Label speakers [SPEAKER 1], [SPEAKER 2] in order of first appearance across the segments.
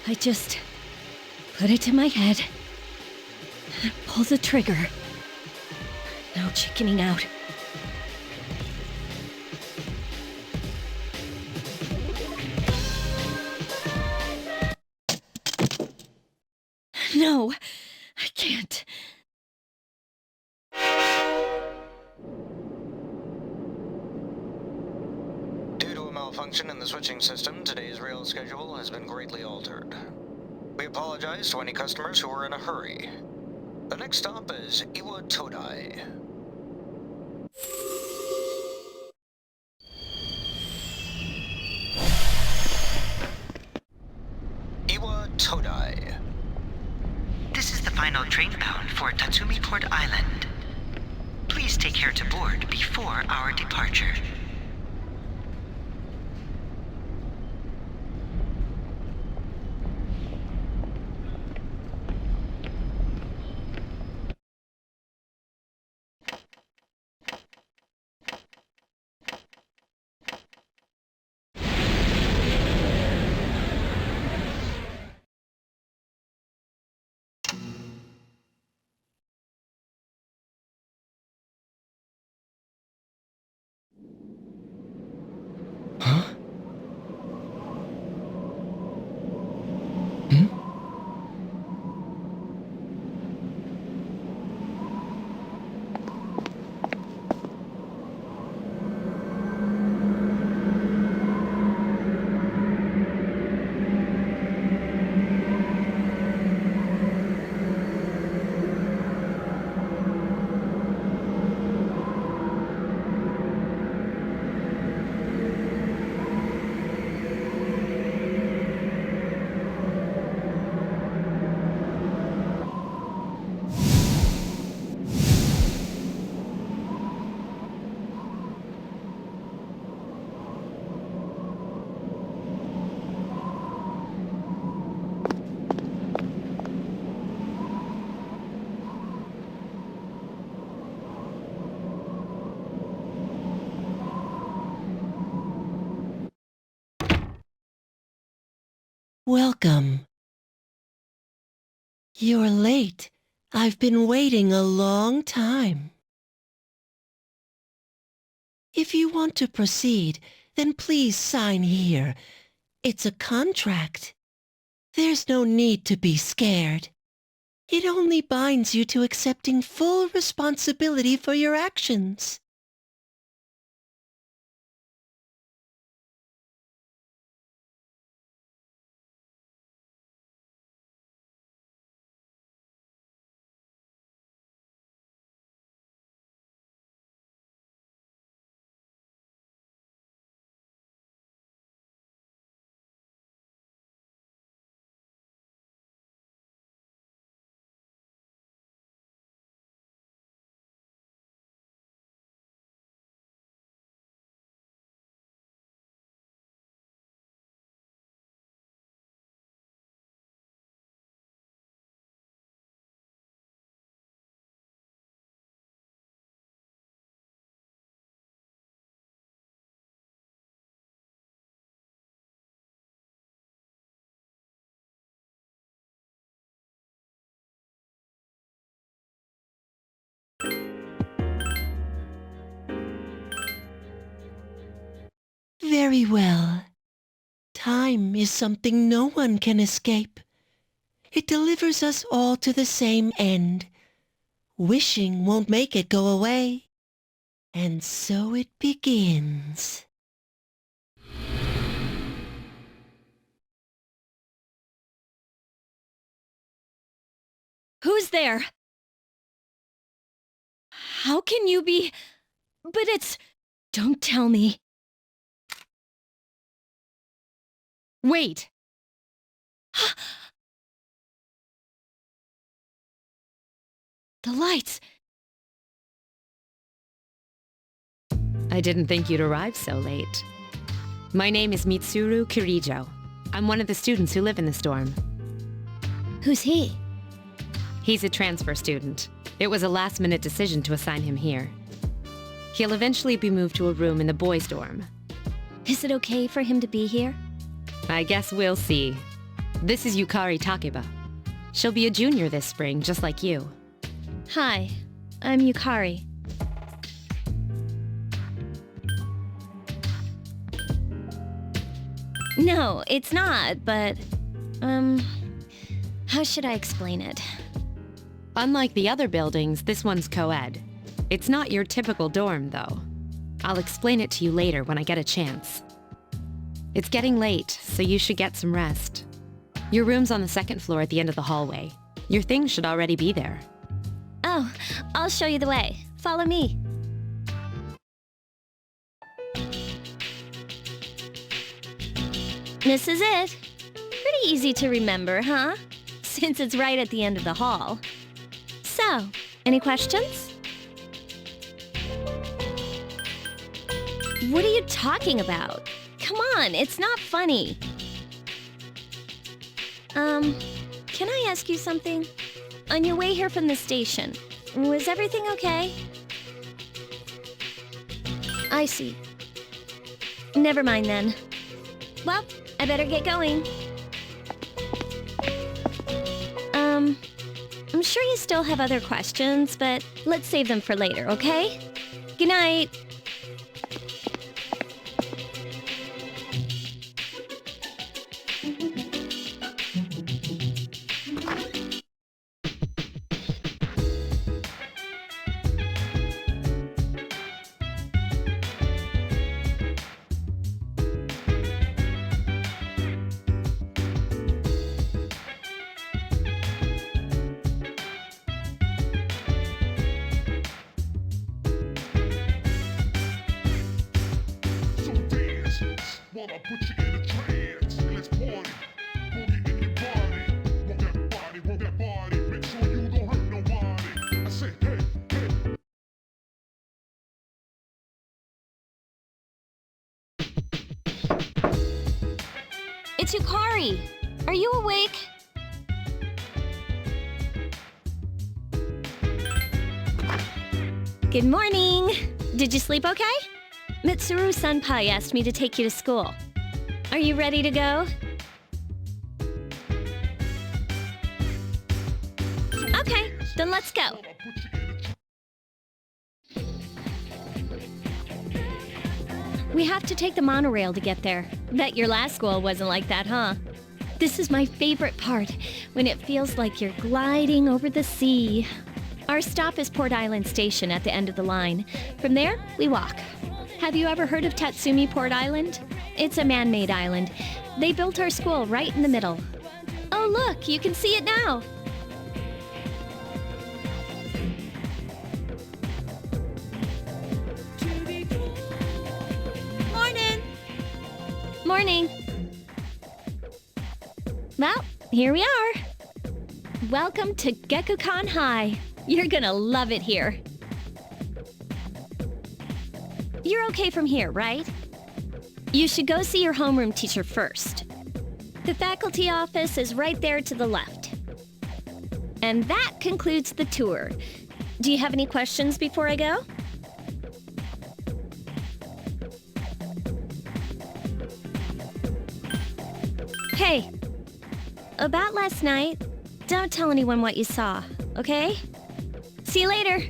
[SPEAKER 1] I just put it to my head, pull the trigger. No chickening out. No, I can't.
[SPEAKER 2] Due to a malfunction in the switching system, today's rail schedule has been greatly altered. We apologize to any customers who are in a hurry. The next stop is Iwa Todai. Iwa Todai.
[SPEAKER 3] This is the final train bound for Tatsumi Port Island. Please take care to board before our departure.
[SPEAKER 4] Huh? Hmm?
[SPEAKER 5] Welcome. You're late. I've been waiting a long time. If you want to proceed, then please sign here. It's a contract. There's no need to be scared. It only binds you to accepting full responsibility for your actions. Very well. Time is something no one can escape. It delivers us all to the same end. Wishing won't make it go away. And so it begins.
[SPEAKER 1] Who's there? How can you be... But it's... Don't tell me. Wait! The lights!
[SPEAKER 6] I didn't think you'd arrive so late. My name is Mitsuru Kirijo. I'm one of the students who live in this dorm.
[SPEAKER 1] Who's he?
[SPEAKER 6] He's a transfer student. It was a last-minute decision to assign him here. He'll eventually be moved to a room in the boys' dorm.
[SPEAKER 1] Is it okay for him to be here?
[SPEAKER 6] I guess we'll see. This is Yukari Takeba. She'll be a junior this spring, just like you.
[SPEAKER 1] Hi, I'm Yukari. No, it's not, but... How should I explain it?
[SPEAKER 6] Unlike the other buildings, this one's co-ed. It's not your typical dorm, though. I'll explain it to you later when I get a chance. It's getting late, so you should get some rest. Your room's on the second floor at the end of the hallway. Your things should already be there.
[SPEAKER 1] Oh, I'll show you the way. Follow me. This is it. Pretty easy to remember, huh? Since it's right at the end of the hall. So, any questions? What are you talking about? Come on, it's not funny. Can I ask you something? On your way here from the station, was everything okay? I see. Never mind then. Well, I better get going. I'm sure you still have other questions, but let's save them for later, okay? Good night.
[SPEAKER 4] Wanna put you in a trance, let's party. Boogie in your body, want that body, make sure you don't hurt nobody. I say, hey, hey.
[SPEAKER 1] It's Yukari. Are you awake? Good morning. Did you sleep okay? Mitsuru Senpai asked me to take you to school. Are you ready to go? Okay, then let's go. We have to take the monorail to get there. Bet your last school wasn't like that, huh? This is my favorite part, when it feels like you're gliding over the sea. Our stop is Port Island Station at the end of the line. From there, we walk. Have you ever heard of Tatsumi Port Island? It's a man-made island. They built our school right in the middle. Oh look, you can see it now. Morning. Morning. Well, here we are. Welcome to Gekukan High. You're gonna love it here. You're okay from here, right? You should go see your homeroom teacher first. The faculty office is right there to the left. And that concludes the tour. Do you have any questions before I go? Hey, about last night, don't tell anyone what you saw, okay? See you later.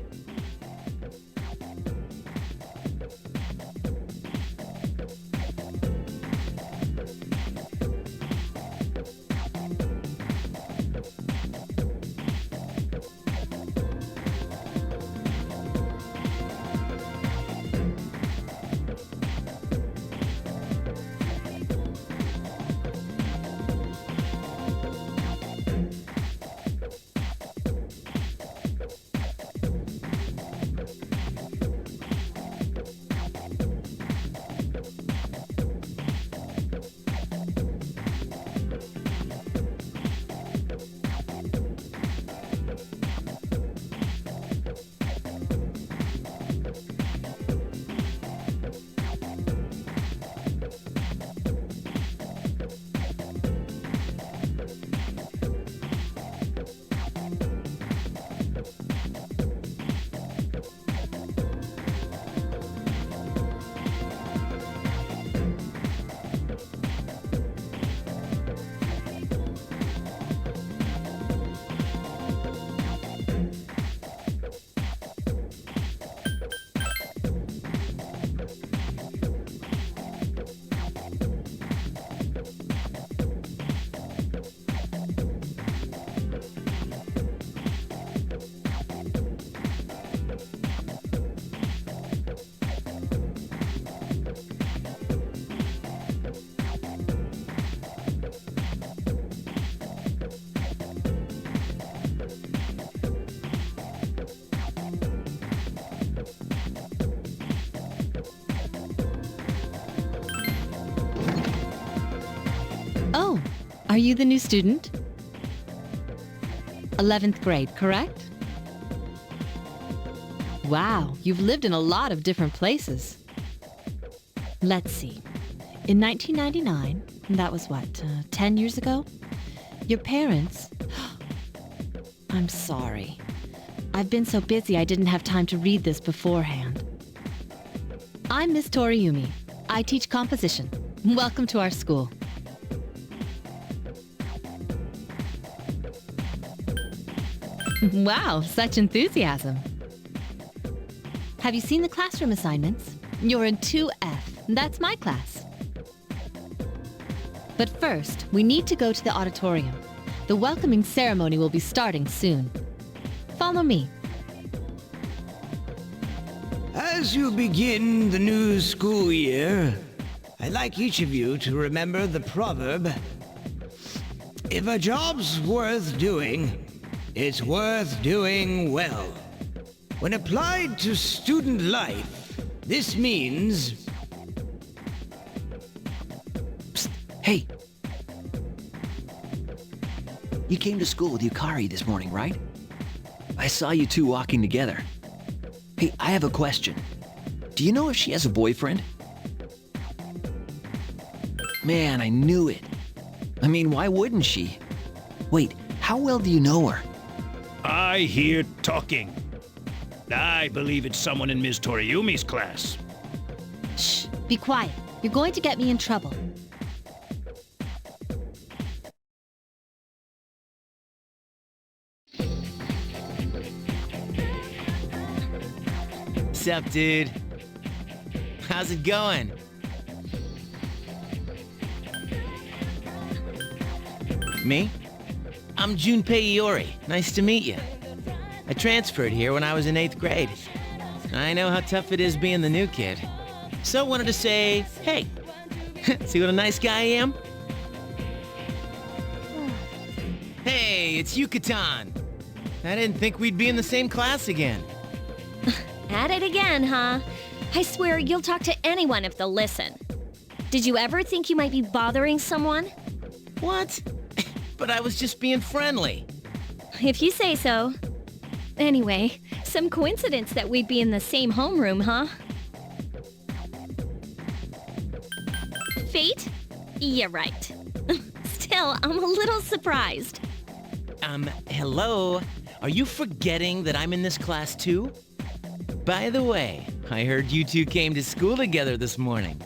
[SPEAKER 6] Are you the new student? 11th grade, correct? Wow, you've lived in a lot of different places. Let's see. In 1999, that was what, 10 years ago? Your parents... I'm sorry. I've been so busy I didn't have time to read this beforehand. I'm Miss Toriumi. I teach composition. Welcome to our school. Wow, such enthusiasm. Have you seen the classroom assignments? You're in 2F. That's my class. But first, we need to go to the auditorium. The welcoming ceremony will be starting soon. Follow me.
[SPEAKER 7] As you begin the new school year, I'd like each of you to remember the proverb, if a job's worth doing, it's worth doing well. When applied to student life, this means...
[SPEAKER 8] Psst, hey! You came to school with Yukari this morning, right? I saw you two walking together. Hey, I have a question. Do you know if she has a boyfriend? Man, I knew it. I mean, why wouldn't she? Wait, how well do you know her?
[SPEAKER 9] I hear talking. I believe it's someone in Ms. Toriumi's class.
[SPEAKER 6] Shh, be quiet. You're going to get me in trouble.
[SPEAKER 10] Sup, dude? How's it going? Me? I'm Junpei Iori. Nice to meet you. I transferred here when I was in 8th grade. I know how tough it is being the new kid. So I wanted to say, hey, see what a nice guy I am? Hey, it's Yucatan. I didn't think we'd be in the same class again.
[SPEAKER 1] At it again, huh? I swear you'll talk to anyone if they'll listen. Did you ever think you might be bothering someone?
[SPEAKER 10] What? But I was just being friendly.
[SPEAKER 1] If you say so. Anyway, some coincidence that we'd be in the same homeroom, huh? Fate? Yeah, right. Still, I'm a little surprised.
[SPEAKER 10] Hello? Are you forgetting that I'm in this class too? By the way, I heard you two came to school together this morning.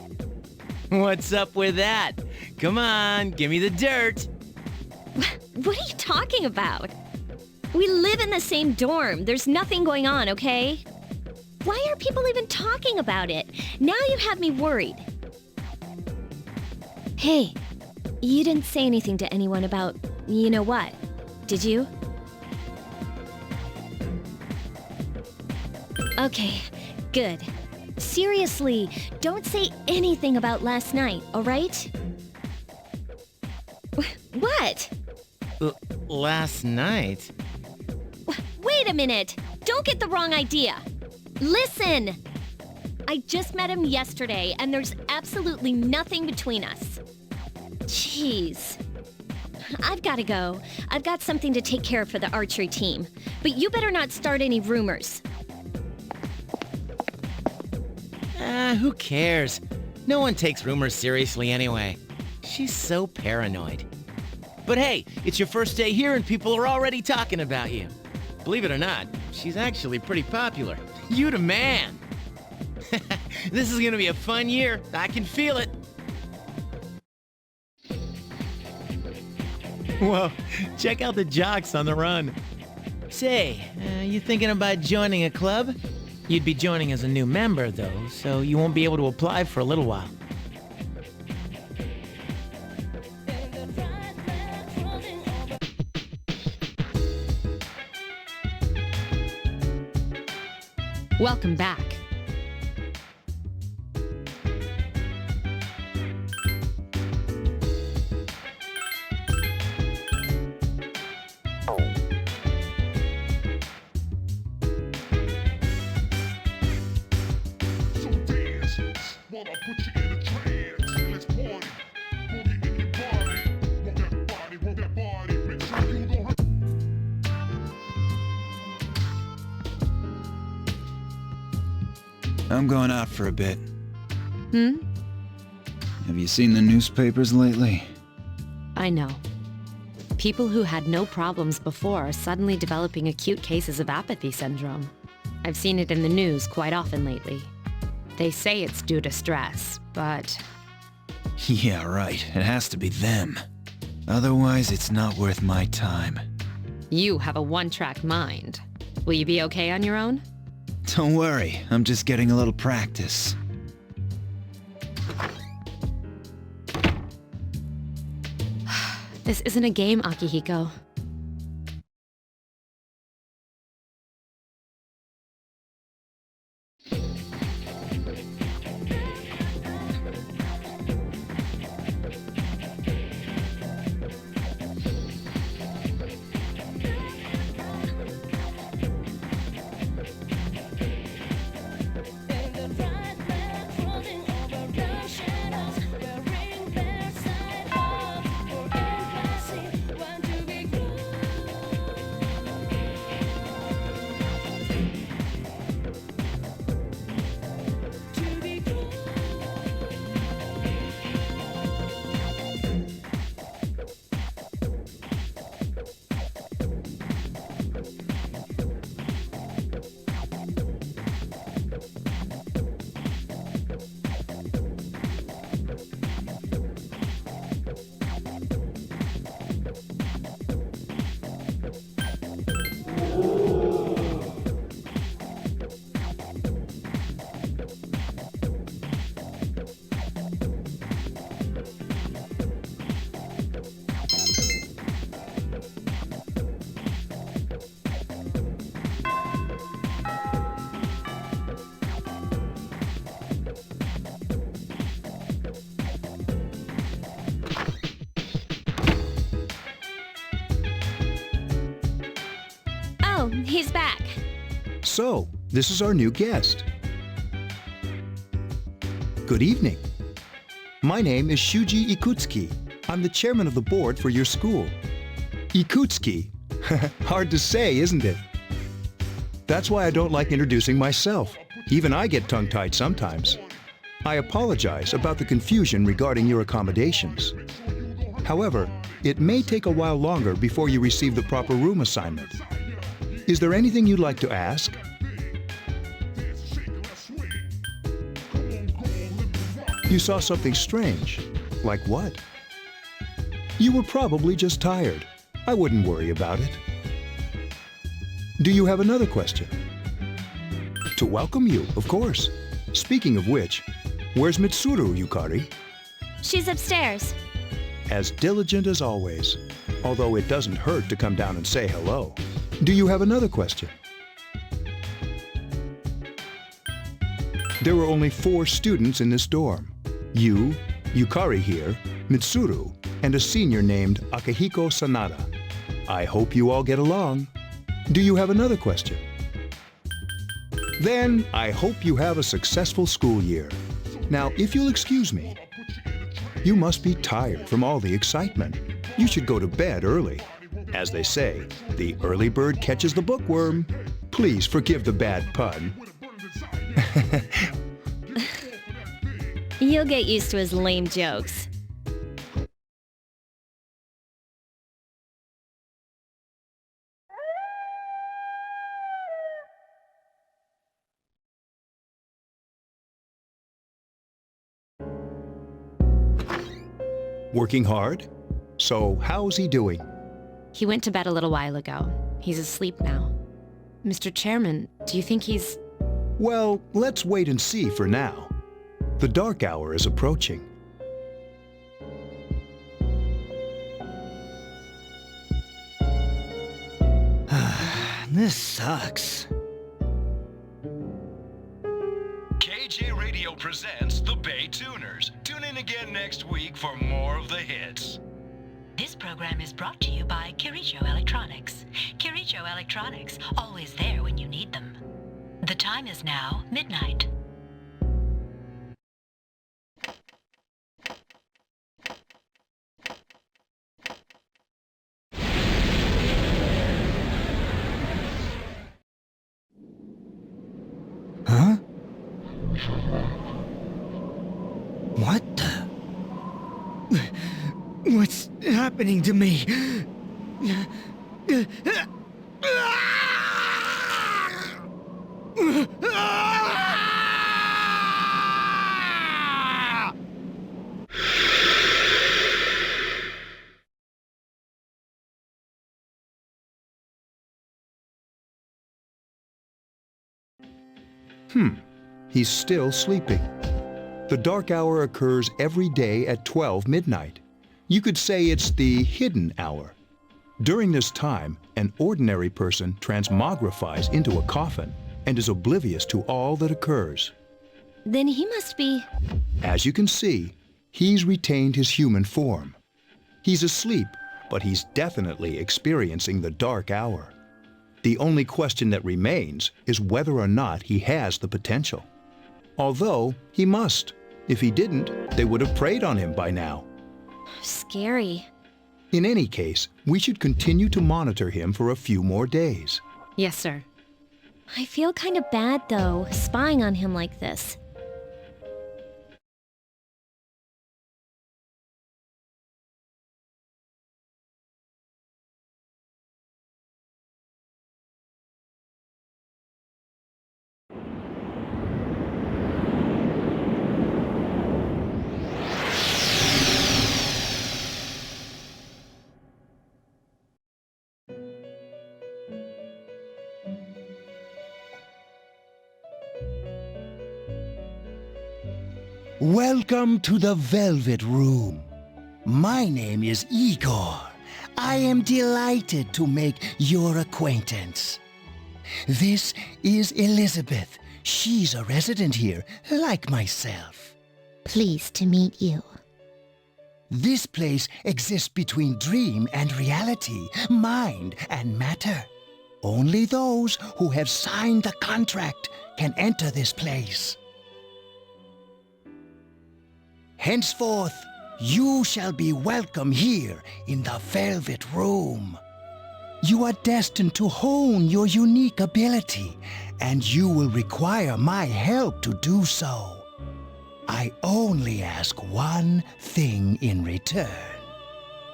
[SPEAKER 10] What's up with that? Come on, give me the dirt.
[SPEAKER 1] What are you talking about? We live in the same dorm. There's nothing going on, okay? Why are people even talking about it? Now you have me worried. Hey, you didn't say anything to anyone about you know what, did you? Okay, good. Seriously, don't say anything about last night, all right? What?
[SPEAKER 10] Last night?
[SPEAKER 1] Wait a minute! Don't get the wrong idea! Listen! I just met him yesterday, and there's absolutely nothing between us. Jeez. I've gotta go. I've got something to take care of for the archery team. But you better not start any rumors.
[SPEAKER 10] Who cares? No one takes rumors seriously anyway. She's so paranoid. But hey, it's your first day here and people are already talking about you. Believe it or not, she's actually pretty popular. You the man! This is gonna be a fun year. I can feel it. Whoa, check out the jocks on the run. Say, you thinking about joining a club? You'd be joining as a new member, though, so you won't be able to apply for a little while.
[SPEAKER 6] Welcome back.
[SPEAKER 4] So dance, while I put you in a trance. Let's party, boogie in your body. Want that
[SPEAKER 11] I'm going out for a bit.
[SPEAKER 6] Hmm?
[SPEAKER 11] Have you seen the newspapers lately?
[SPEAKER 6] I know. People who had no problems before are suddenly developing acute cases of apathy syndrome. I've seen it in the news quite often lately. They say it's due to stress, but...
[SPEAKER 11] Yeah, right. It has to be them. Otherwise, it's not worth my time.
[SPEAKER 6] You have a one-track mind. Will you be okay on your own?
[SPEAKER 11] Don't worry, I'm just getting a little practice.
[SPEAKER 6] This isn't a game, Akihiko.
[SPEAKER 1] Oh, he's back.
[SPEAKER 12] So, this is our new guest. Good evening. My name is Shuji Ikutsuki. I'm the chairman of the board for your school. Ikutsuki. Hard to say, isn't it? That's why I don't like introducing myself. Even I get tongue-tied sometimes. I apologize about the confusion regarding your accommodations. However, it may take a while longer before you receive the proper room assignment. Is there anything you'd like to ask? You saw something strange. Like what? You were probably just tired. I wouldn't worry about it. Do you have another question? To welcome you, of course. Speaking of which, where's Mitsuru, Yukari?
[SPEAKER 1] She's upstairs.
[SPEAKER 12] As diligent as always. Although it doesn't hurt to come down and say hello. Do you have another question? There were only 4 students in this dorm. You, Yukari here, Mitsuru, and a senior named Akihiko Sanada. I hope you all get along. Do you have another question? Then I hope you have a successful school year. Now, if you'll excuse me, you must be tired from all the excitement. You should go to bed early. As they say, the early bird catches the bookworm. Please forgive the bad pun.
[SPEAKER 1] You'll get used to his lame jokes.
[SPEAKER 12] Working hard? So, how's he doing?
[SPEAKER 6] He went to bed a little while ago. He's asleep now. Mr. Chairman, do you think he's...
[SPEAKER 12] Well, let's wait and see for now. The dark hour is approaching.
[SPEAKER 7] This sucks.
[SPEAKER 9] KJ Radio presents the Bay Tuners. Tune in again next week for more of the hits.
[SPEAKER 3] This program is brought to you by Kirijo Electronics. Kirijo Electronics, always there when you need them. The time is now midnight.
[SPEAKER 12] Huh?
[SPEAKER 7] What the? What's happening to me?
[SPEAKER 12] He's still sleeping. The dark hour occurs every day at 12 midnight. You could say it's the hidden hour. During this time, an ordinary person transmogrifies into a coffin and is oblivious to all that occurs.
[SPEAKER 1] Then he must be...
[SPEAKER 12] As you can see, he's retained his human form. He's asleep, but he's definitely experiencing the dark hour. The only question that remains is whether or not he has the potential. Although, he must. If he didn't, they would have preyed on him by now.
[SPEAKER 1] Scary.
[SPEAKER 12] In any case, we should continue to monitor him for a few more days.
[SPEAKER 6] Yes, sir.
[SPEAKER 1] I feel kind of bad, though, spying on him like this.
[SPEAKER 13] Welcome to the Velvet Room. My name is Igor. I am delighted to make your acquaintance. This is Elizabeth. She's a resident here, like myself.
[SPEAKER 14] Pleased to meet you.
[SPEAKER 13] This place exists between dream and reality, mind and matter. Only those who have signed the contract can enter this place. Henceforth, you shall be welcome here in the Velvet Room. You are destined to hone your unique ability, and you will require my help to do so. I only ask one thing in return: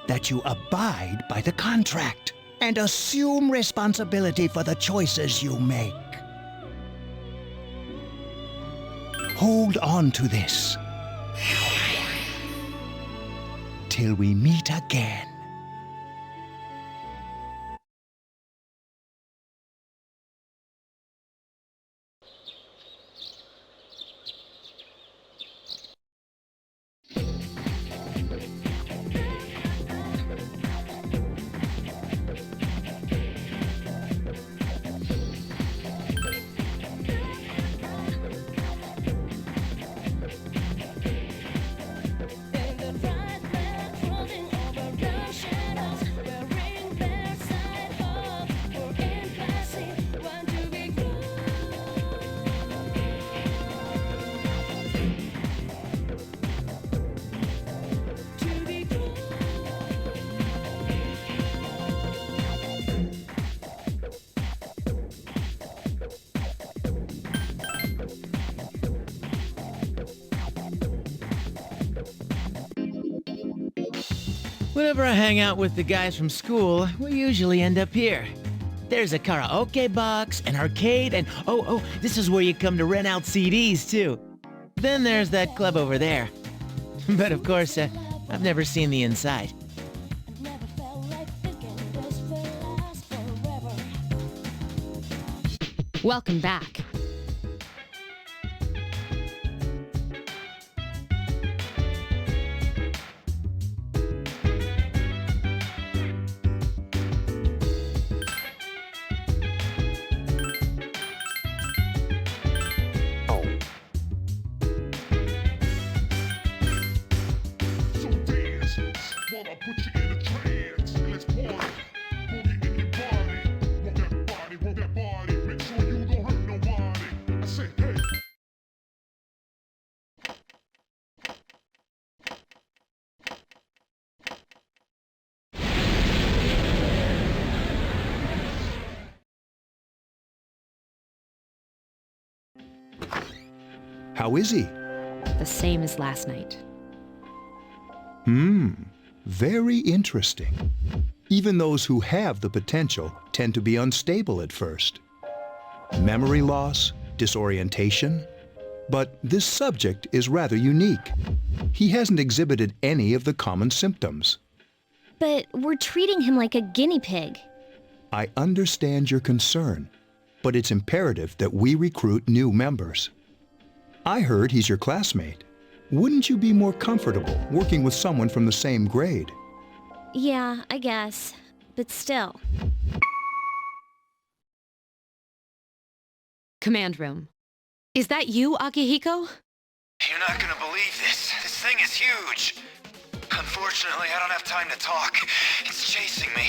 [SPEAKER 13] that you abide by the contract and assume responsibility for the choices you make. Hold on to this till we meet again.
[SPEAKER 10] Whenever I hang out with the guys from school, we usually end up here. There's a karaoke box, an arcade, and oh, this is where you come to rent out CDs, too. Then there's that club over there. But of course, I've never seen the inside.
[SPEAKER 6] Welcome back.
[SPEAKER 12] How is he?
[SPEAKER 6] The same as last night.
[SPEAKER 12] Very interesting. Even those who have the potential tend to be unstable at first. Memory loss, disorientation. But this subject is rather unique. He hasn't exhibited any of the common symptoms.
[SPEAKER 1] But we're treating him like a guinea pig.
[SPEAKER 12] I understand your concern, but it's imperative that we recruit new members. I heard he's your classmate. Wouldn't you be more comfortable working with someone from the same grade?
[SPEAKER 1] Yeah, I guess. But still.
[SPEAKER 6] Command room. Is that you, Akihiko?
[SPEAKER 11] You're not gonna believe this. This thing is huge. Unfortunately, I don't have time to talk. It's chasing me.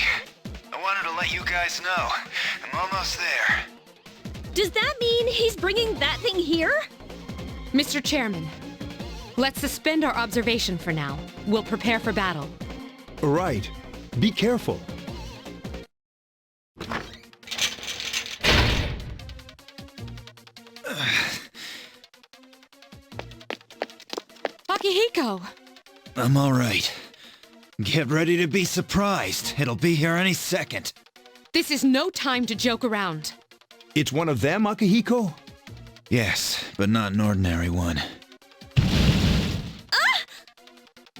[SPEAKER 11] I wanted to let you guys know. I'm almost there.
[SPEAKER 1] Does that mean he's bringing that thing here?
[SPEAKER 6] Mr. Chairman, let's suspend our observation for now. We'll prepare for battle.
[SPEAKER 12] Right. Be careful.
[SPEAKER 6] Akihiko!
[SPEAKER 11] I'm all right. Get ready to be surprised. It'll be here any second.
[SPEAKER 6] This is no time to joke around.
[SPEAKER 12] It's one of them, Akihiko?
[SPEAKER 11] Yes, but not an ordinary one.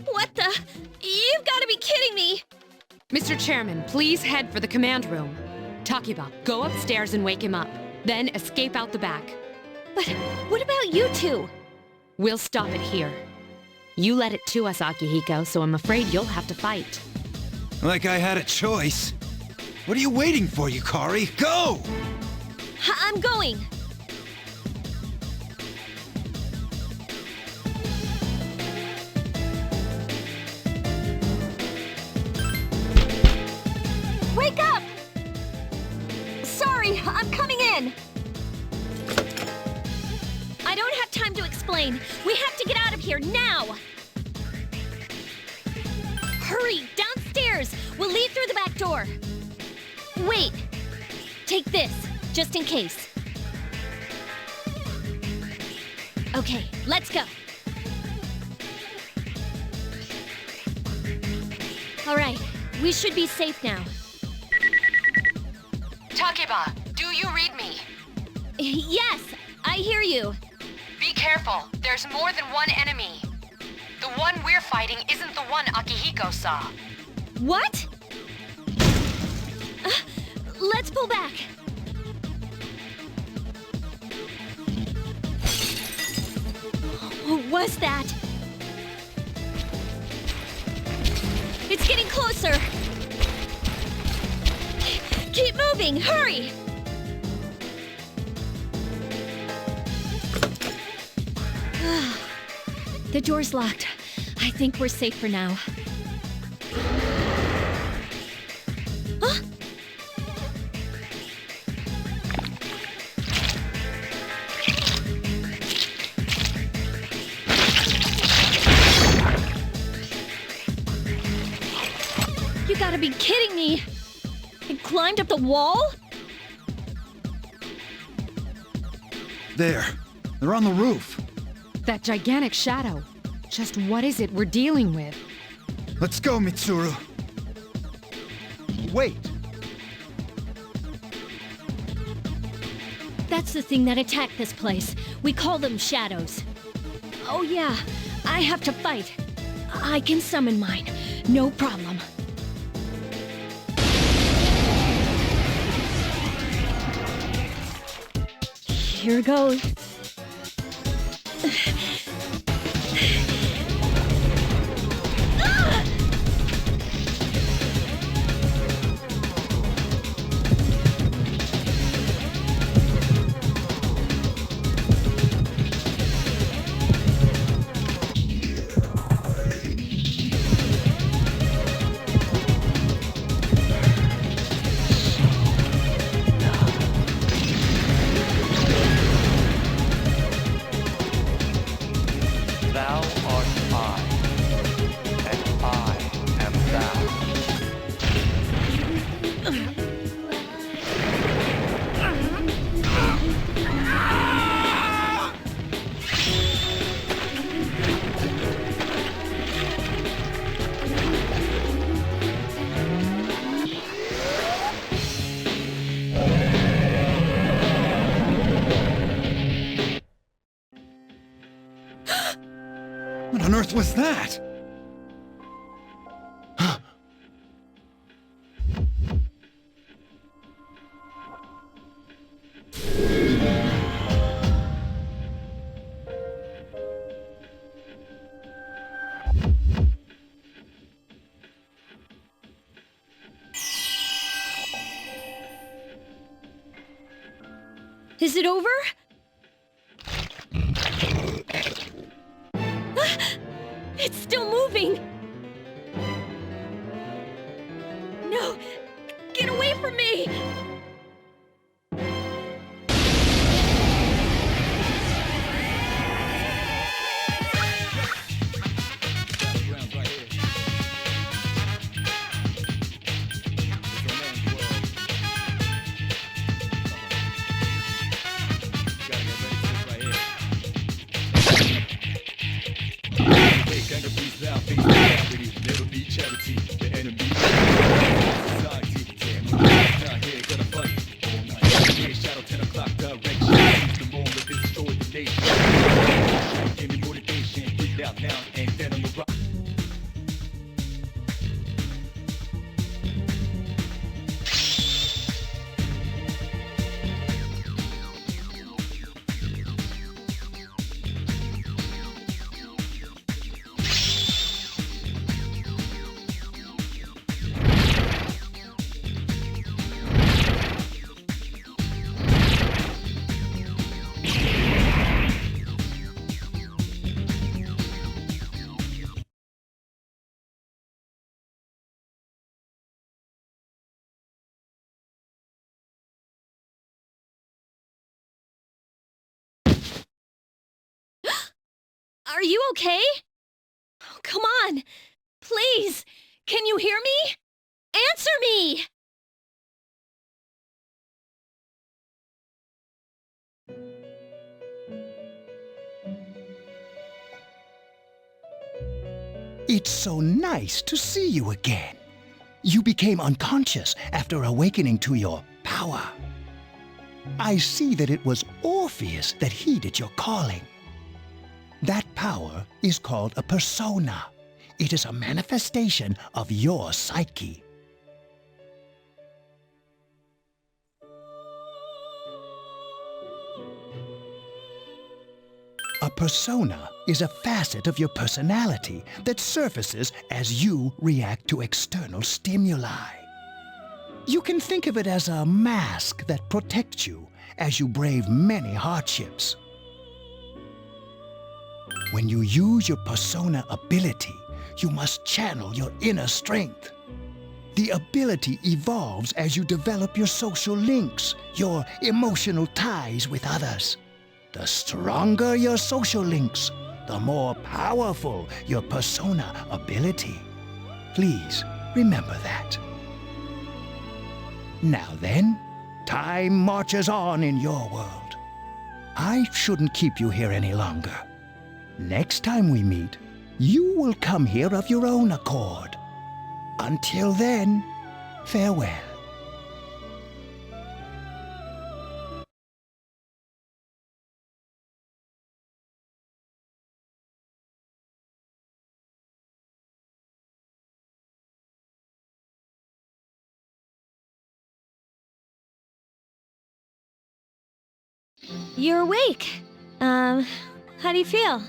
[SPEAKER 1] What the? You've got to be kidding me!
[SPEAKER 6] Mr. Chairman, please head for the command room. Takiba, go upstairs and wake him up. Then escape out the back.
[SPEAKER 1] But what about you two?
[SPEAKER 6] We'll stop it here. You led it to us, Akihiko, so I'm afraid you'll have to fight.
[SPEAKER 11] Like I had a choice. What are you waiting for, Yukari? Go!
[SPEAKER 1] I'm going! Wake up! Sorry, I'm coming in! I don't have time to explain. We have to get out of here now! Hurry, downstairs! We'll leave through the back door. Wait. Take this, just in case. Okay, let's go. All right, we should be safe now.
[SPEAKER 6] Takiba, do you read me?
[SPEAKER 1] Yes, I hear you.
[SPEAKER 6] Be careful. There's more than one enemy. The one we're fighting isn't the one Akihiko saw.
[SPEAKER 1] What? Let's pull back. What was that? It's getting closer. Keep moving, hurry! The door's locked. I think we're safe for now. Huh? You gotta be kidding me! It climbed up the wall?
[SPEAKER 11] There. They're on the roof.
[SPEAKER 6] That gigantic shadow. Just what is it we're dealing with?
[SPEAKER 11] Let's go, Mitsuru.
[SPEAKER 12] Wait.
[SPEAKER 1] That's the thing that attacked this place. We call them shadows. Oh yeah, I have to fight. I can summon mine. No problem. Here goes.
[SPEAKER 12] What on earth was that?
[SPEAKER 1] Is it over? It's still moving! No! Get away from me! Are you okay? Oh, come on! Please! Can you hear me? Answer me!
[SPEAKER 13] It's so nice to see you again. You became unconscious after awakening to your power. I see that it was Orpheus that heeded your calling. That power is called a persona. It is a manifestation of your psyche. A persona is a facet of your personality that surfaces as you react to external stimuli. You can think of it as a mask that protects you as you brave many hardships. When you use your persona ability, you must channel your inner strength. The ability evolves as you develop your social links, your emotional ties with others. The stronger your social links, the more powerful your persona ability. Please remember that. Now then, time marches on in your world. I shouldn't keep you here any longer. Next time we meet, you will come here of your own accord. Until then, farewell.
[SPEAKER 1] You're awake. How do you feel?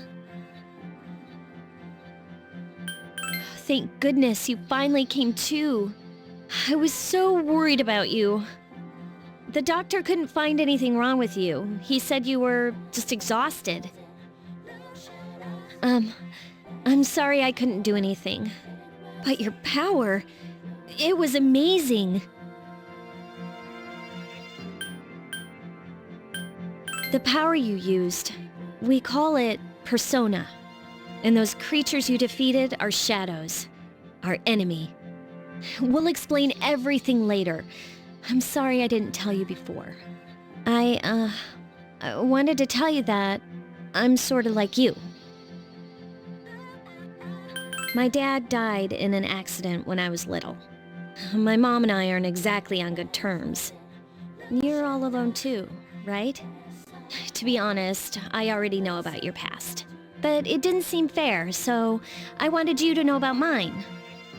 [SPEAKER 1] Thank goodness you finally came to. I was so worried about you. The doctor couldn't find anything wrong with you. He said you were just exhausted. I'm sorry I couldn't do anything. But your power, it was amazing. The power you used, we call it persona. And those creatures you defeated are shadows, our enemy. We'll explain everything later. I'm sorry I didn't tell you before. I wanted to tell you that I'm sort of like you. My dad died in an accident when I was little. My mom and I aren't exactly on good terms. You're all alone too, right? To be honest, I already know about your past. but it didn't seem fair, so I wanted you to know about mine.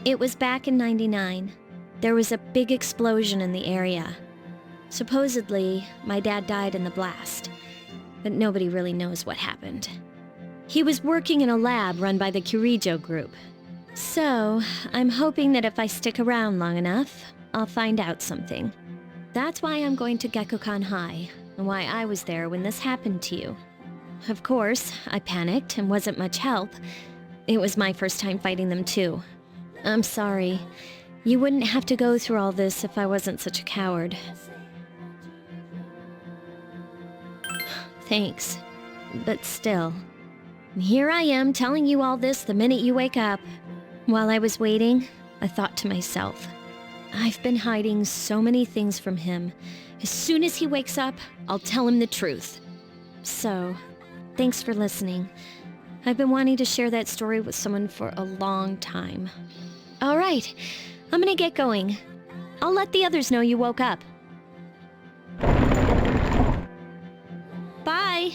[SPEAKER 1] It was back in '99. There was a big explosion in the area. Supposedly, my dad died in the blast, but nobody really knows what happened. He was working in a lab run by the Kirijo group. So, I'm hoping that if I stick around long enough, I'll find out something. That's why I'm going to Gekkoukan High, and why I was there when this happened to you. Of course, I panicked and wasn't much help. It was my first time fighting them too. I'm sorry. You wouldn't have to go through all this if I wasn't such a coward. Thanks. But still. Here I am telling you all this the minute you wake up. While I was waiting, I thought to myself, I've been hiding so many things from him. As soon as he wakes up, I'll tell him the truth. So, thanks for listening. I've been wanting to share that story with someone for a long time. All right, I'm gonna get going. I'll let the others know you woke up. Bye!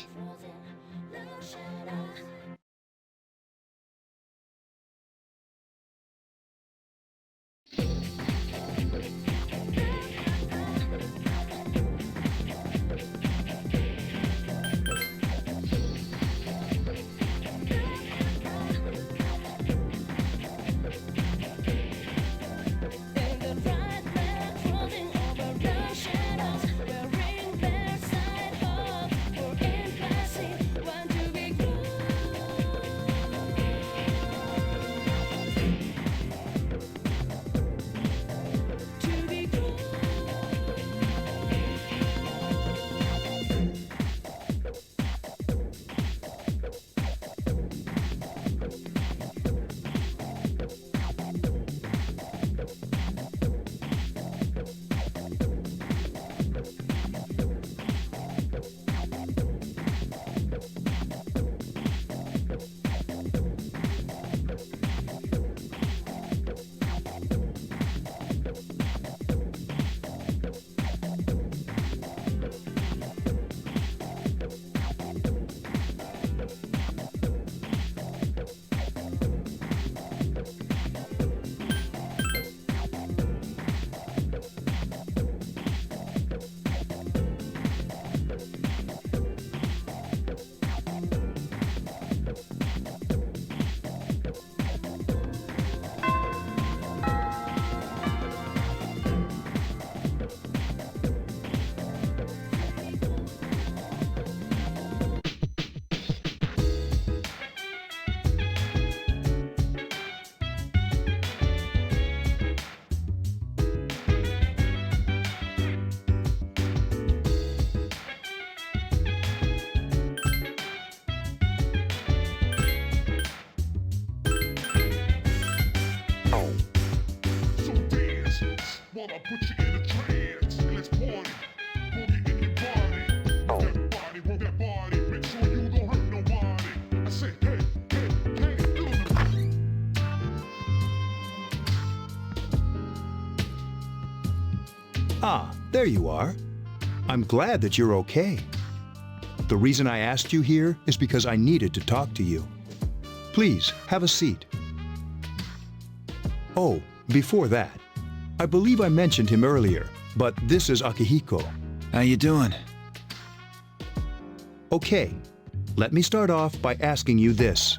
[SPEAKER 4] Wanna put you in a trance. Let's party. Boogie in your body. Rock that body, rock that body. Make sure you don't hurt nobody. I say, hey, hey, hey, do it.
[SPEAKER 12] Ah, there you are. I'm glad that you're okay. The reason I asked you here is because I needed to talk to you. Please, have a seat. Oh, before that, I believe I mentioned him earlier, but this is Akihiko.
[SPEAKER 11] How you doing?
[SPEAKER 12] Okay, let me start off by asking you this.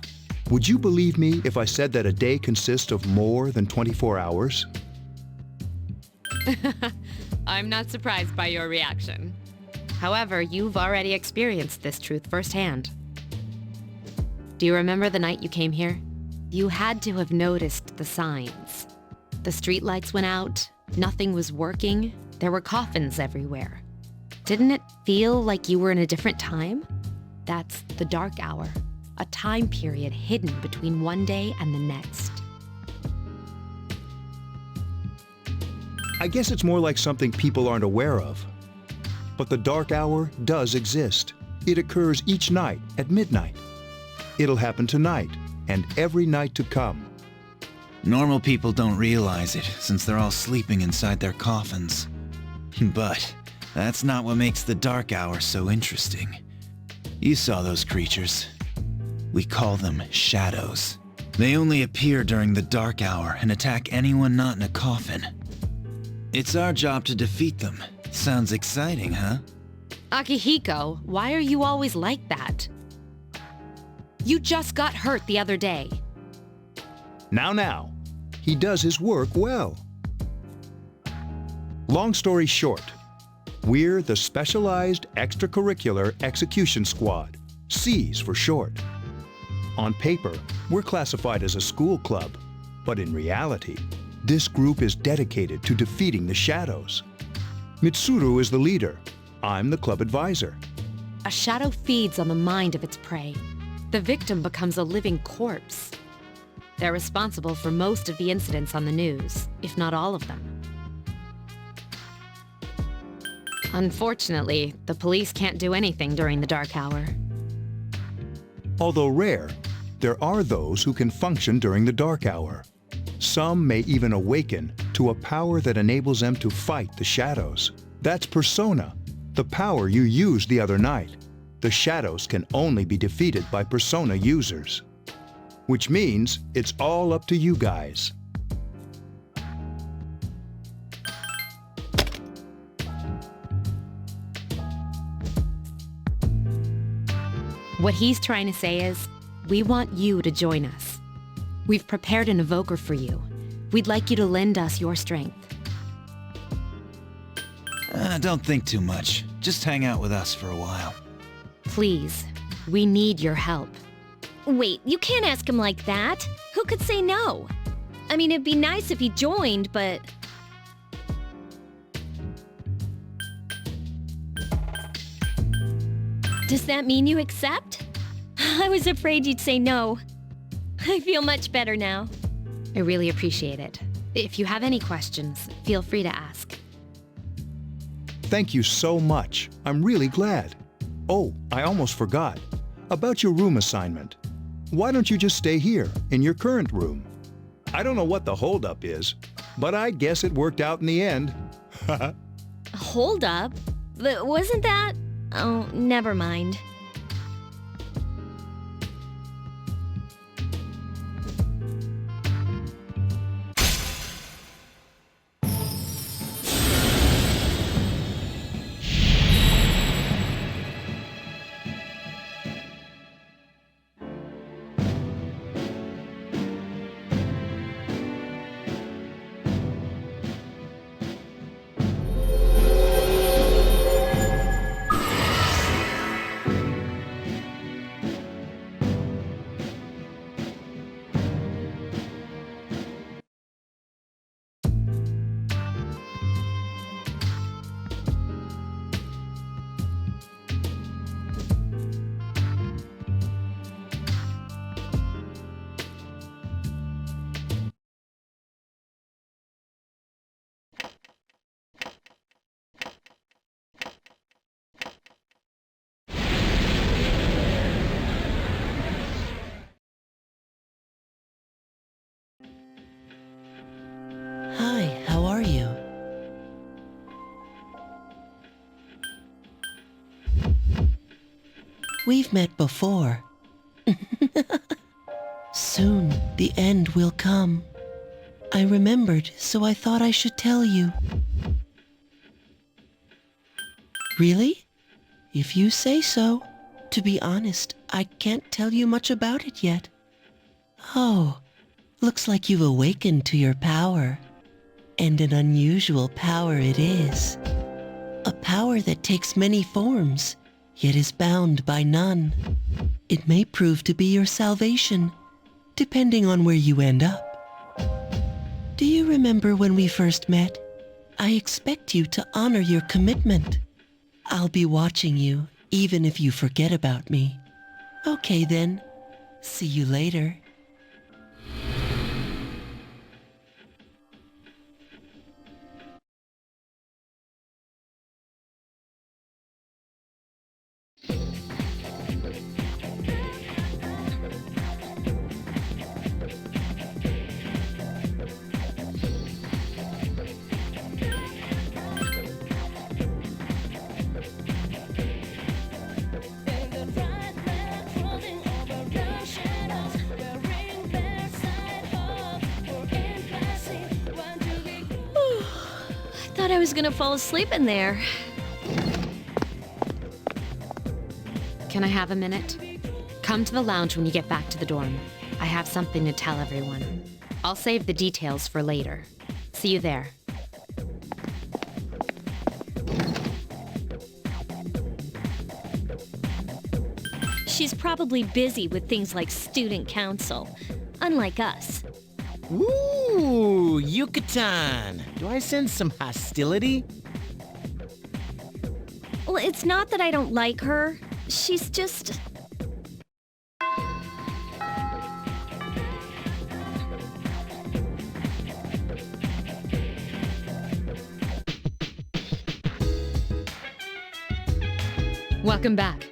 [SPEAKER 12] Would you believe me if I said that a day consists of more than 24 hours?
[SPEAKER 6] I'm not surprised by your reaction. However, you've already experienced this truth firsthand. Do you remember the night you came here? You had to have noticed the signs. The streetlights went out, nothing was working, there were coffins everywhere. Didn't it feel like you were in a different time? That's the dark hour, a time period hidden between one day and the next.
[SPEAKER 12] I guess it's more like something people aren't aware of. But the dark hour does exist. It occurs each night at midnight. It'll happen tonight and every night to come.
[SPEAKER 11] Normal people don't realize it, since they're all sleeping inside their coffins. But that's not what makes the dark hour so interesting. You saw those creatures.
[SPEAKER 15] We call them shadows. They only appear during the dark hour and attack anyone not in a coffin. It's our job to defeat them. Sounds exciting, huh?
[SPEAKER 6] Akihiko, why are you always like that? You just got hurt the other day.
[SPEAKER 12] Now. He does his work well. Long story short, we're the Specialized Extracurricular Execution Squad, SEAS for short. On paper, we're classified as a school club, but in reality, this group is dedicated to defeating the shadows. Mitsuru is the leader. I'm the club advisor.
[SPEAKER 6] A shadow feeds on the mind of its prey. The victim becomes a living corpse. They're responsible for most of the incidents on the news, if not all of them. Unfortunately, the police can't do anything during the dark hour.
[SPEAKER 12] Although rare, there are those who can function during the dark hour. Some may even awaken to a power that enables them to fight the shadows. That's Persona, the power you used the other night. The shadows can only be defeated by Persona users. Which means it's all up to you guys.
[SPEAKER 6] What he's trying to say is, we want you to join us. We've prepared an evoker for you. We'd like you to lend us your strength.
[SPEAKER 15] Don't think too much. Just hang out with us for a while.
[SPEAKER 6] Please, we need your help.
[SPEAKER 1] Wait, you can't ask him like that. Who could say no? I mean, it'd be nice if he joined, but... Does that mean you accept? I was afraid you'd say no. I feel much better now.
[SPEAKER 6] I really appreciate it. If you have any questions, feel free to ask.
[SPEAKER 12] Thank you so much. I'm really glad. Oh, I almost forgot. About your room assignment. Why don't you just stay here, in your current room? I don't know what the holdup is, but I guess it worked out in the end.
[SPEAKER 1] Hold up? Wasn't that... Oh, never mind.
[SPEAKER 5] Hi, how are you? We've met before. Soon, the end will come. I remembered, so I thought I should tell you. Really? If you say so. To be honest, I can't tell you much about it yet. Oh, looks like you've awakened to your power. And an unusual power it is. A power that takes many forms, yet is bound by none. It may prove to be your salvation, depending on where you end up. Do you remember when we first met? I expect you to honor your commitment. I'll be watching you, even if you forget about me. Okay then. See you later.
[SPEAKER 1] thought I was gonna fall asleep in there.
[SPEAKER 6] Can I have a minute? Come to the lounge when you get back to the dorm. I have something to tell everyone. I'll save the details for later. See you there.
[SPEAKER 1] She's probably busy with things like student council, unlike us.
[SPEAKER 10] Ooh, Yucatan. Do I sense some hostility?
[SPEAKER 1] Well, it's not that I don't like her. She's just...
[SPEAKER 6] Welcome back.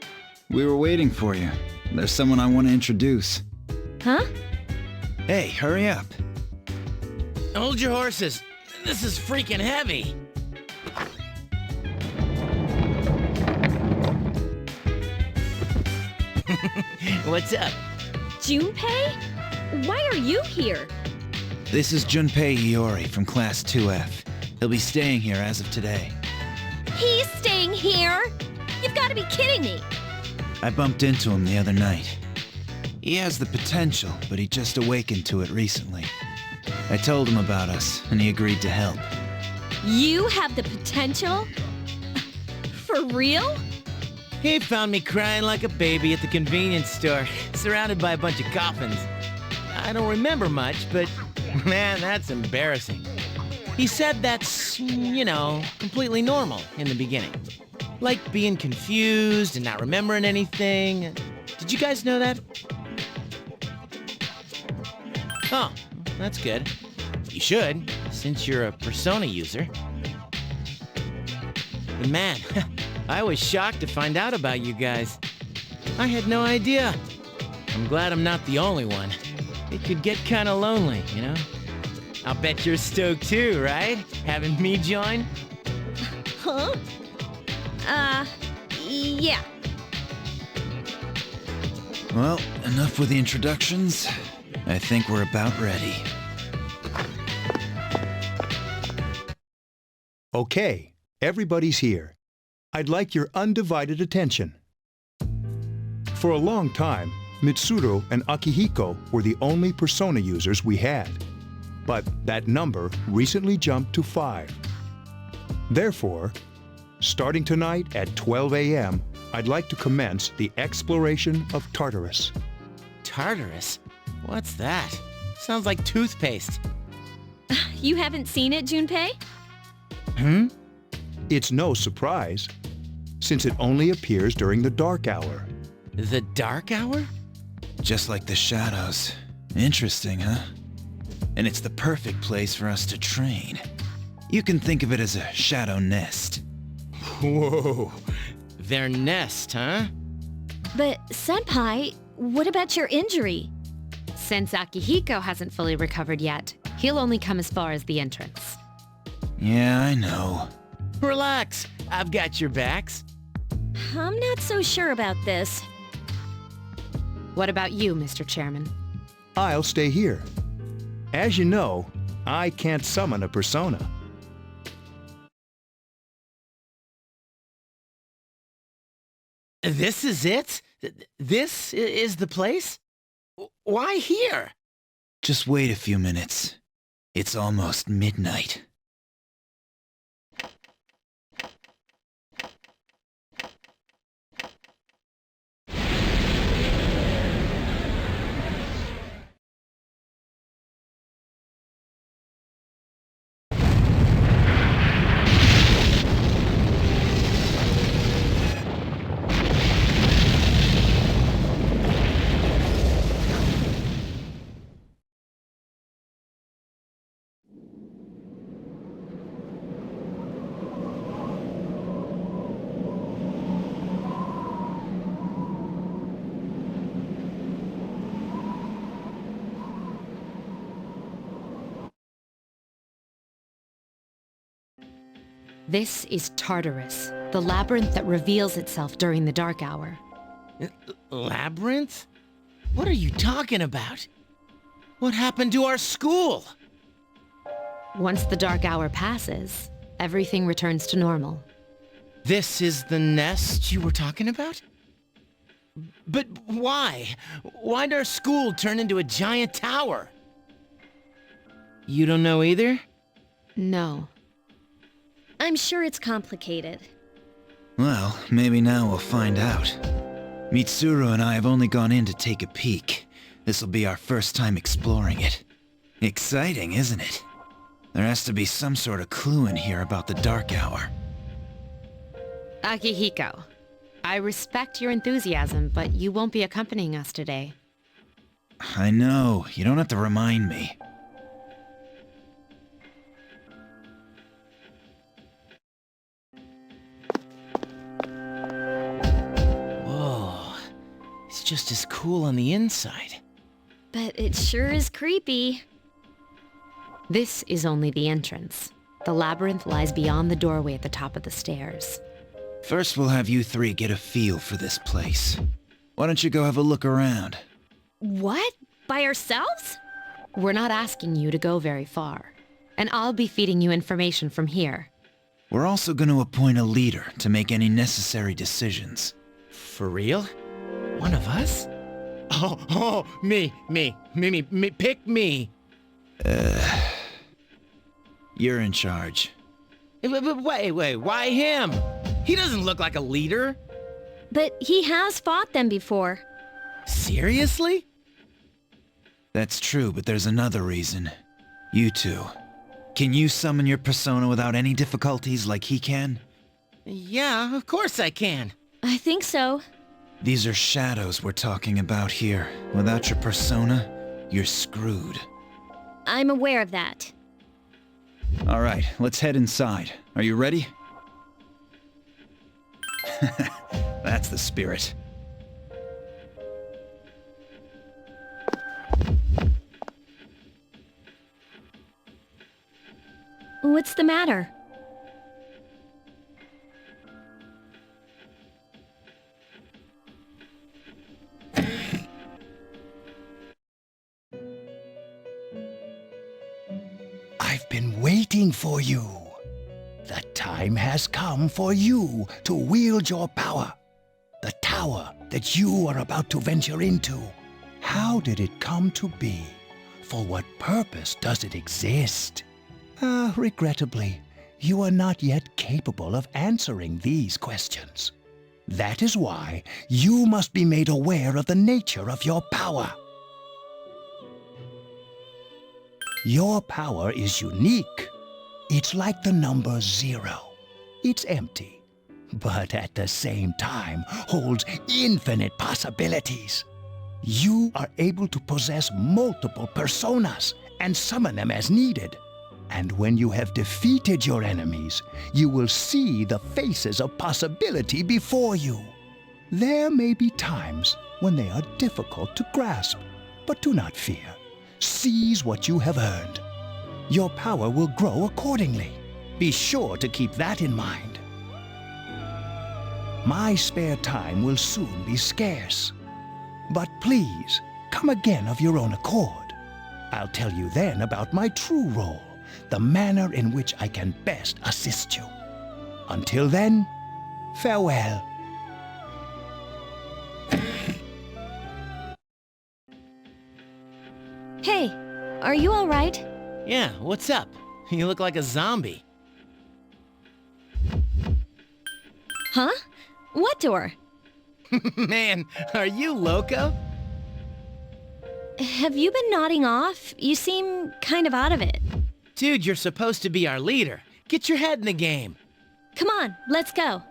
[SPEAKER 15] We were waiting for you. There's someone I want to introduce.
[SPEAKER 1] Huh?
[SPEAKER 15] Hey, hurry up.
[SPEAKER 10] Hold your horses. This is freaking heavy. What's up?
[SPEAKER 1] Junpei? Why are you here?
[SPEAKER 15] This is Junpei Iori from Class 2F. He'll be staying here as of today.
[SPEAKER 1] He's staying here? You've got to be kidding me.
[SPEAKER 15] I bumped into him the other night. He has the potential, but he just awakened to it recently. I told him about us, and he agreed to help.
[SPEAKER 1] You have the potential? For real?
[SPEAKER 10] He found me crying like a baby at the convenience store, surrounded by a bunch of coffins. I don't remember much, but man, that's embarrassing. He said that's, you know, completely normal in the beginning. Like being confused and not remembering anything. Did you guys know that? Oh, that's good. You should, since you're a Persona user. But man, I was shocked to find out about you guys. I had no idea. I'm glad I'm not the only one. It could get kinda lonely, you know? I'll bet you're stoked too, right? Having me join?
[SPEAKER 1] Huh? Yeah.
[SPEAKER 15] Well, enough with the introductions. I think we're about ready.
[SPEAKER 12] Okay, everybody's here. I'd like your undivided attention. For a long time, Mitsuru and Akihiko were the only Persona users we had. But that number recently jumped to 5. Therefore, starting tonight at 12 a.m., I'd like to commence the exploration of Tartarus.
[SPEAKER 10] Tartarus? What's that? Sounds like toothpaste.
[SPEAKER 1] You haven't seen it, Junpei?
[SPEAKER 10] Hmm?
[SPEAKER 12] It's no surprise, since it only appears during the dark hour.
[SPEAKER 10] The dark hour?
[SPEAKER 15] Just like the shadows. Interesting, huh? And it's the perfect place for us to train. You can think of it as a shadow nest.
[SPEAKER 10] Whoa. Their nest, huh?
[SPEAKER 1] But, Senpai, what about your injury?
[SPEAKER 6] Since Akihiko hasn't fully recovered yet, he'll only come as far as the entrance.
[SPEAKER 15] Yeah, I know.
[SPEAKER 10] Relax. I've got your backs.
[SPEAKER 1] I'm not so sure about this.
[SPEAKER 6] What about you, Mr. Chairman?
[SPEAKER 12] I'll stay here. As you know, I can't summon a persona.
[SPEAKER 10] This is it? This is the place? Why here?
[SPEAKER 15] Just wait a few minutes. It's almost midnight.
[SPEAKER 6] This is Tartarus, the labyrinth that reveals itself during the dark hour.
[SPEAKER 10] Labyrinth? What are you talking about? What happened to our school?
[SPEAKER 6] Once the dark hour passes, everything returns to normal.
[SPEAKER 10] This is the nest you were talking about? But why? Why'd our school turn into a giant tower? You don't know either?
[SPEAKER 6] No.
[SPEAKER 1] I'm sure it's complicated.
[SPEAKER 15] Well, maybe now we'll find out. Mitsuru and I have only gone in to take a peek. This'll be our first time exploring it. Exciting, isn't it? There has to be some sort of clue in here about the Dark Hour.
[SPEAKER 6] Akihiko, I respect your enthusiasm, but you won't be accompanying us today.
[SPEAKER 15] I know, you don't have to remind me.
[SPEAKER 10] Whoa, it's just as cool on the inside.
[SPEAKER 1] But it sure is creepy.
[SPEAKER 6] This is only the entrance. The labyrinth lies beyond the doorway at the top of the stairs.
[SPEAKER 15] First, we'll have you three get a feel for this place. Why don't you go have a look around?
[SPEAKER 1] What? By ourselves?
[SPEAKER 6] We're not asking you to go very far, and I'll be feeding you information from here.
[SPEAKER 15] We're also going to appoint a leader to make any necessary decisions.
[SPEAKER 10] For real? One of us? Oh, me, pick me.
[SPEAKER 15] You're in charge.
[SPEAKER 10] Wait, why him? He doesn't look like a leader.
[SPEAKER 1] But he has fought them before.
[SPEAKER 10] Seriously?
[SPEAKER 15] That's true, but there's another reason. You two. Can you summon your persona without any difficulties like he can?
[SPEAKER 10] Yeah, of course I can.
[SPEAKER 1] I think so.
[SPEAKER 15] These are shadows we're talking about here. Without your persona, you're screwed.
[SPEAKER 1] I'm aware of that.
[SPEAKER 12] All right, let's head inside. Are you ready?
[SPEAKER 15] That's the spirit.
[SPEAKER 1] What's the matter?
[SPEAKER 13] I've been waiting for you. The time has come for you to wield your power. The tower that you are about to venture into. How did it come to be? For what purpose does it exist? Regrettably, you are not yet capable of answering these questions. That is why you must be made aware of the nature of your power. Your power is unique. It's like the number 0. It's empty, but at the same time holds infinite possibilities. You are able to possess multiple personas and summon them as needed. And when you have defeated your enemies, you will see the faces of possibility before you. There may be times when they are difficult to grasp, but do not fear. Seize what you have earned. Your power will grow accordingly. Be sure to keep that in mind. My spare time will soon be scarce. But please, come again of your own accord. I'll tell you then about my true role, the manner in which I can best assist you. Until then, farewell.
[SPEAKER 1] Hey, are you all right?
[SPEAKER 10] Yeah, what's up? You look like a zombie.
[SPEAKER 1] Huh? What door?
[SPEAKER 10] Man, are you loco?
[SPEAKER 1] Have you been nodding off? You seem kind of out of it.
[SPEAKER 10] Dude, you're supposed to be our leader. Get your head in the game.
[SPEAKER 1] Come on, let's go.